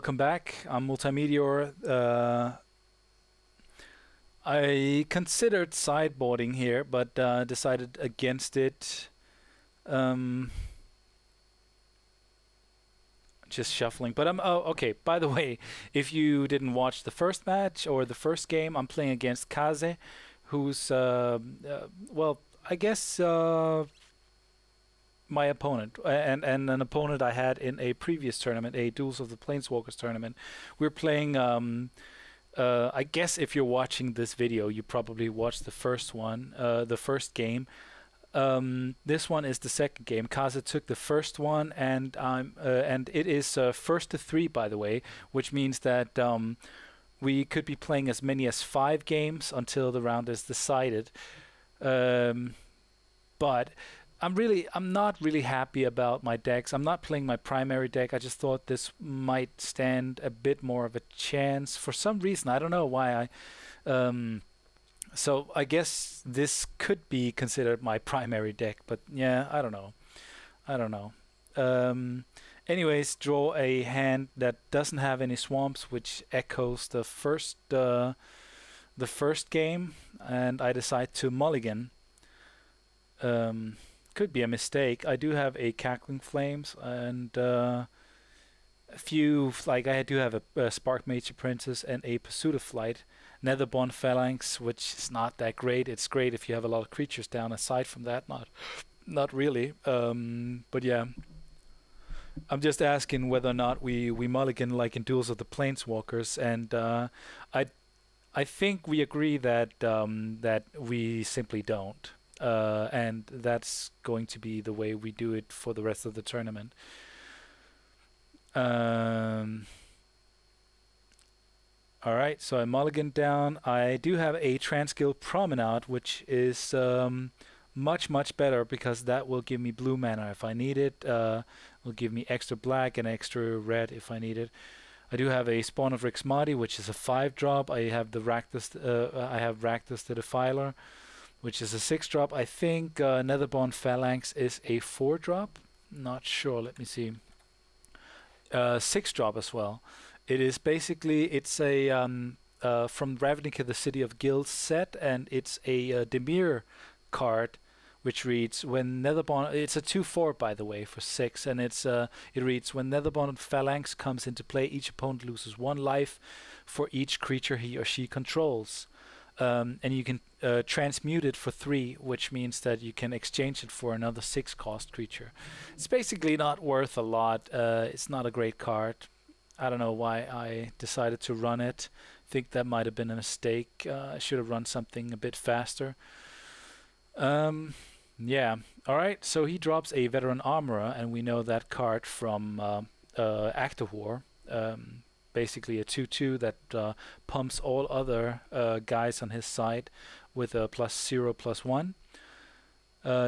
welcome back. I'm Multeyemeteor. I considered sideboarding here, but decided against it. Just shuffling. But oh, okay. By the way, if you didn't watch the first match or the first game, I'm playing against kAzE, who's well, I guess my opponent and an opponent I had in a previous tournament, a Duels of the Planeswalkers tournament. We're playing. I guess if you're watching this video, you probably watched the first one, the first game. This one is the second game. kAzE took the first one, and it is first to 3, by the way, which means that we could be playing as many as 5 games until the round is decided. But I'm not really happy about my decks. I'm not playing my primary deck. I just thought this might stand a bit more of a chance for some reason. I don't know why. So I guess this could be considered my primary deck, but yeah, I don't know. Anyways, draw a hand that doesn't have any swamps, which echoes the first game, and I decide to mulligan. Could be a mistake. I do have a Cackling Flames and a few, like I do have a Spark Major Princess and a Pursuit of Flight. Netherborn Phalanx, which is not that great. It's great if you have a lot of creatures down. Aside from that, not really. But yeah, I'm just asking whether or not we mulligan like in Duels of the Planeswalkers, and I think we agree that that we simply don't. And that's going to be the way we do it for the rest of the tournament. Alright, so I mulligan down. I do have a Transguild Promenade, which is much better because that will give me blue mana if I need it. Will give me extra black and extra red if I need it. I do have a Spawn of Rixmati, which is a 5-drop. I have the Rakdos. I have Rakdos the Defiler, which is a 6-drop. I think Netherborn Phalanx is a 4-drop. Not sure. Let me see. 6-drop as well. It is basically, it's a from Ravnica, the City of Guilds set, and it's a Dimir card, which reads, when Netherborn, it's a 2/4 by the way for 6, and it reads, when Netherborn Phalanx comes into play, each opponent loses 1 life for each creature he or she controls. And you can transmute it for 3, which means that you can exchange it for another 6-cost creature. It's basically not worth a lot. It's not a great card. I don't know why I decided to run it. I think that might have been a mistake. I should have run something a bit faster. Yeah. Alright, so he drops a Veteran Armorer, and we know that card from Act of War. Basically a 2/2 that pumps all other guys on his side with a +0/+1.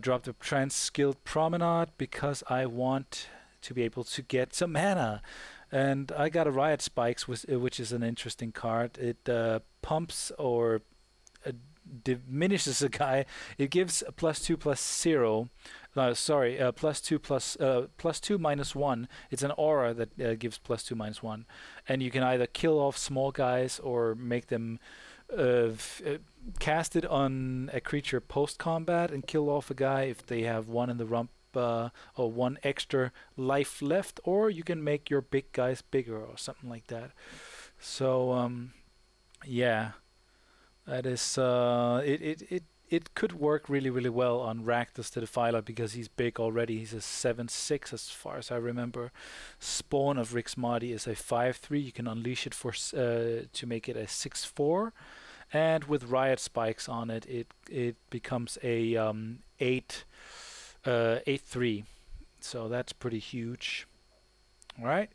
Dropped a Transguild Promenade because I want to be able to get some mana. And I got a Riot Spikes, which is an interesting card. It pumps or diminishes a guy. It gives a +2/+0. Sorry, +2/+1. It's an aura that gives +2/-1, and you can either kill off small guys or make them cast it on a creature post-combat and kill off a guy if they have 1 in the rump or 1 extra life left, or you can make your big guys bigger or something like that. So yeah, that is it could work really well on Rakdos the Defiler because he's big already. He's a 7/6 as far as I remember. Spawn of Rixmati is a 5/3. You can unleash it for to make it a 6/4, and with Riot Spikes on it, it becomes a 8/3. So that's pretty huge. All right.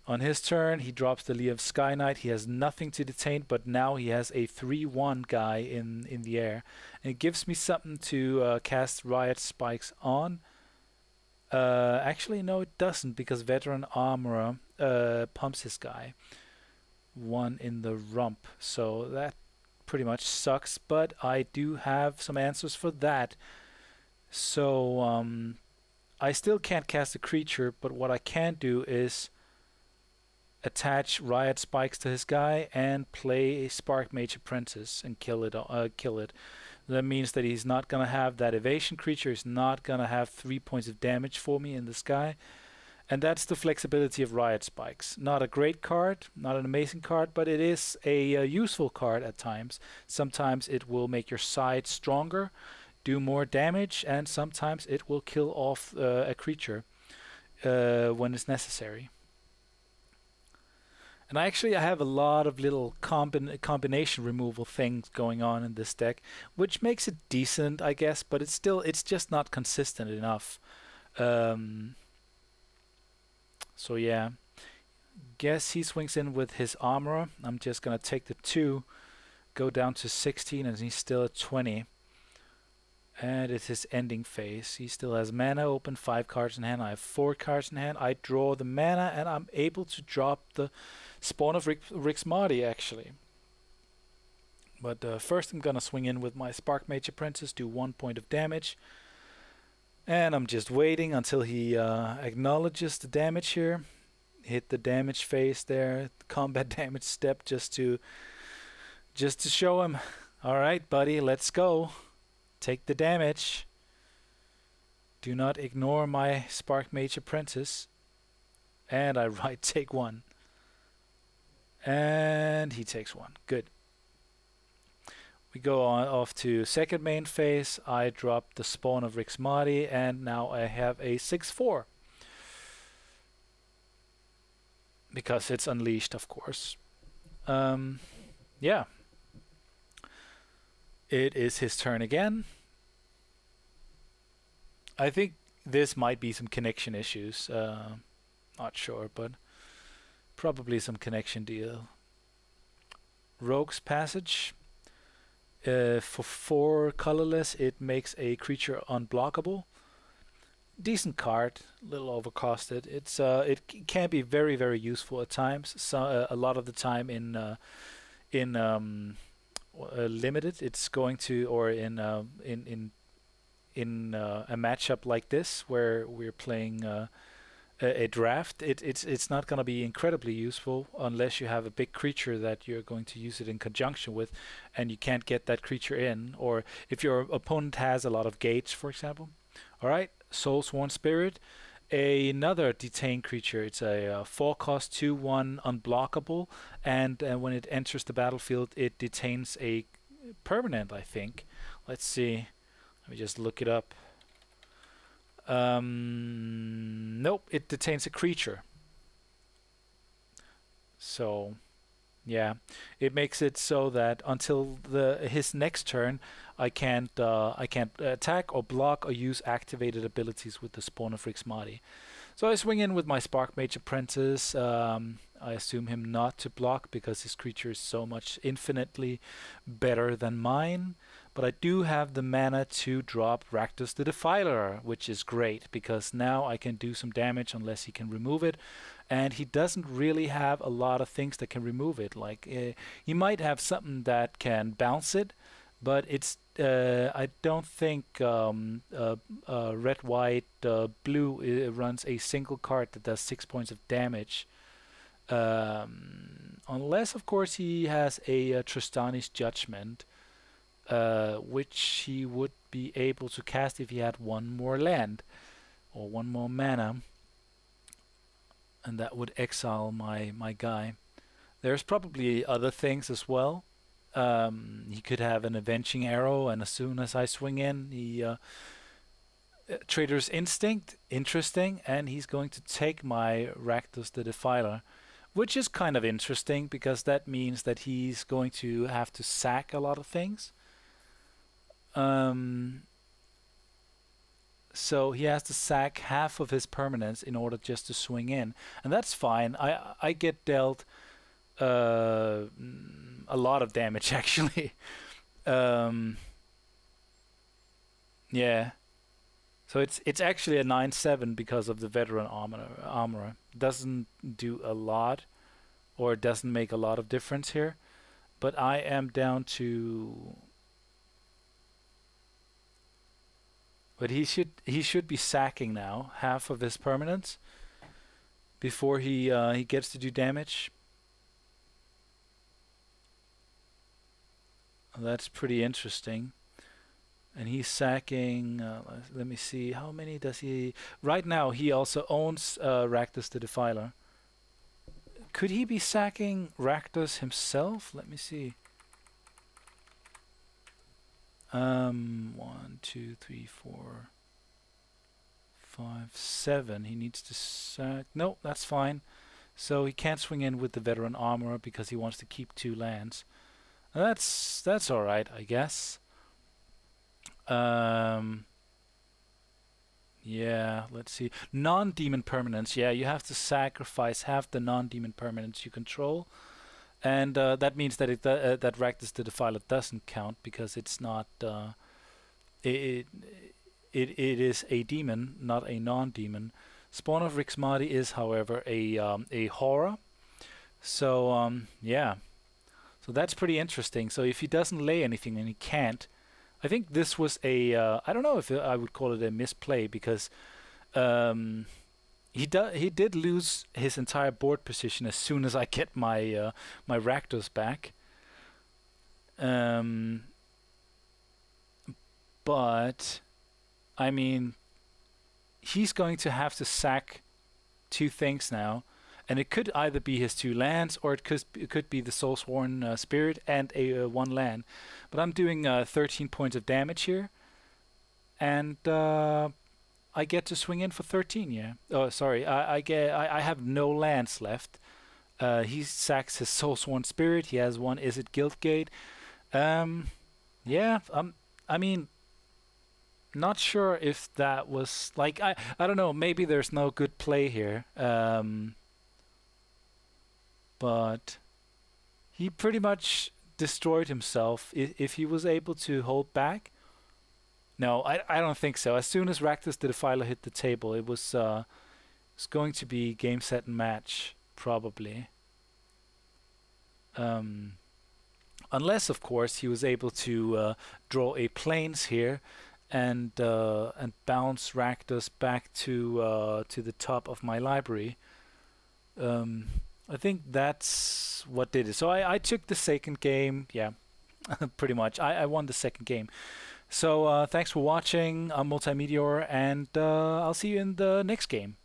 On his turn, he drops the Lee of Sky Knight. He has nothing to detain, but now he has a 3/1 guy in the air. And it gives me something to cast Riot Spikes on. Actually, no, it doesn't, because Veteran Armorer pumps his guy. 1 in the rump. So that pretty much sucks, but I do have some answers for that. So I still can't cast a creature, but what I can do is attach Riot Spikes to his guy, and play a Spark Mage Apprentice and kill it. That means that he's not gonna have that evasion creature. He's not gonna have 3 points of damage for me in the sky. And that's the flexibility of Riot Spikes. Not a great card, not an amazing card, but it is a useful card at times. Sometimes it will make your side stronger, do more damage, and sometimes it will kill off a creature when it's necessary. And I have a lot of little combination removal things going on in this deck, which makes it decent, I guess, but it's just not consistent enough. So yeah, guess he swings in with his armorer. I'm just gonna take the 2, go down to 16, and he's still at 20. And it's his ending phase. He still has mana open, 5 cards in hand. I have 4 cards in hand. I draw the mana, and I'm able to drop the Spawn of Rixmati, actually. But first I'm gonna swing in with my Spark Mage Apprentice, do 1 point of damage. And I'm just waiting until he acknowledges the damage here. Hit the damage phase there, combat damage step, just to show him, all right, buddy, let's go. Take the damage. Do not ignore my Spark Mage Apprentice. And I write take 1. And he takes 1. Good. We go on off to second main phase. I drop the Spawn of Rixmati, and now I have a 6/4. Because it's unleashed, of course. Yeah. It is his turn again. I think this might be some connection issues. Not sure, but probably some connection deal. Rogue's Passage. For 4 colorless, it makes a creature unblockable. Decent card, a little overcosted. It can be very, very useful at times. So a lot of the time in limited, it's going to, or in a matchup like this where we're playing a draft, it's not going to be incredibly useful unless you have a big creature that you're going to use it in conjunction with, and you can't get that creature in, or if your opponent has a lot of gates, for example. All right, Soulsworn Spirit, another detained creature. It's a 4-cost 2/1 unblockable, and when it enters the battlefield, it detains a permanent, I think. Let's see. Let me just look it up. Nope, it detains a creature. So, yeah, it makes it so that until his next turn, I can't attack or block or use activated abilities with the Spawn of Rixmati. So I swing in with my Spark Mage Apprentice. I assume him not to block because his creature is so much infinitely better than mine. But I do have the mana to drop Rakdos the Defiler, which is great because now I can do some damage unless he can remove it. And he doesn't really have a lot of things that can remove it. Like he might have something that can bounce it, but it's I don't think red, white, blue runs a single card that does 6 points of damage. Unless, of course, he has a Tristani's Judgment, which he would be able to cast if he had 1 more land or 1 more mana, and that would exile my guy. There's probably other things as well. He could have an Avenging Arrow, and as soon as I swing in, he Trader's Instinct, interesting, and he's going to take my Rakdos the Defiler, which is kind of interesting because that means that he's going to have to sack a lot of things. So he has to sack half of his permanents in order just to swing in, and that's fine. I get dealt a lot of damage actually. Yeah. So it's actually a 9/7 because of the veteran armorer. Doesn't do a lot, or doesn't make a lot of difference here. But I am down to. But he should be sacking now half of his permanents, before he gets to do damage. That's pretty interesting. And he's sacking, let me see, how many does he... Right now, he also owns Rakdos the Defiler. Could he be sacking Rakdos himself? Let me see. 1, 2, 3, 4, 5, 7. He needs to sack... No, that's fine. So he can't swing in with the Veteran Armorer because he wants to keep 2 lands. That's alright, I guess. Yeah, let's see. Non-demon permanents. Yeah, you have to sacrifice half the non-demon permanents you control, and that means that that Rakdos the Defiler doesn't count because it's not. It is a demon, not a non-demon. Spawn of Rixmati is, however, a horror. So yeah, so that's pretty interesting. So if he doesn't lay anything, and he can't. I think this was a, I don't know if I would call it a misplay because he did lose his entire board position as soon as I get my my Rakdos back. But I mean, he's going to have to sack 2 things now, and it could either be his 2 lands or it could be the Soulsworn Spirit and a 1 land. But I'm doing 13 points of damage here, and I get to swing in for 13. Yeah. Oh, sorry. I have no lands left. He sacks his Soulsworn Spirit. He has 1 Izzet Guildgate. Yeah. I mean, not sure if that was like I don't know. Maybe there's no good play here. But he pretty much destroyed himself if he was able to hold back. No, I don't think so. As soon as Rakdos the Defiler hit the table, it was it's going to be game, set, and match probably. Unless, of course, he was able to draw a plains here and bounce Rakdos back to the top of my library. I think that's what did it. So I took the second game. Yeah, pretty much. I won the second game. So thanks for watching. I'm multeyemeteor, and I'll see you in the next game.